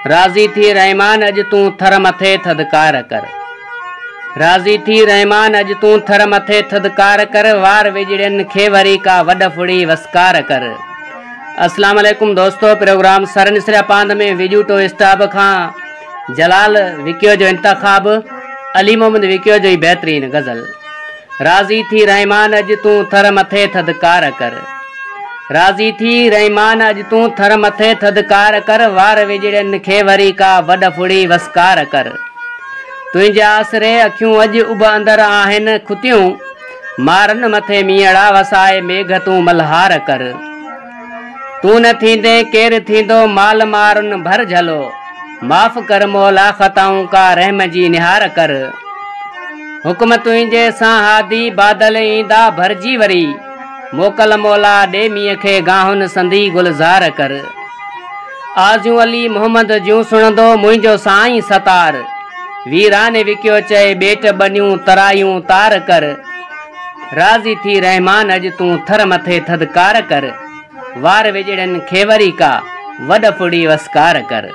राज़ी थी रहमान अज तू थर मथे थदकार कर। राज़ी थी रहमान अज तू थर मथे थदकार कर। वार विजड़न खे वरी का वड फुड़ी वस्कार कर। अस्सलाम वालेकुम दोस्तों, प्रोग्राम सर निसरा पांद में विजू टो स्टाफ खां जलाल विकियो जो इंतखाब, अली मोहम्मद विकियो जो बेहतरीन गज़ल। राज़ी थी रहमान अज तू थर मथे थदकार कर। राज़ी थी रहमान अज तू थर मथे थदकार कर। वार विजड़न खे वरी का वड फुड़ी वस्कार कर। तुंहिंजे आसरे अखियूं अज उब अंदर आहिन खुतियूं। मारन मथे मीअड़ा वसाए मेघ तू मल्हार कर। तू न थींदे केर थींदो माल मारुन भर झलो। माफ़ कर मौला ख़ताऊं का रहम जी निहार कर। हुक्म तुंहिंजे सां हादी बादल ईंदा भरजी वरी। मोकल मौला ॾे मींहं खे गाहुन संदी गुलज़ार कर। आज़ियूं अली मोहम्मद जूं सुणंदो मुंहिंजो साईं सतार। वीराने विकियो चए ॿेट बनियूं तरायूं तार कर। राज़ी थी रहमान अज तू थर मथे थदकार कर। वार विजड़न खे वरी का वड फुड़ी वस्कार कर।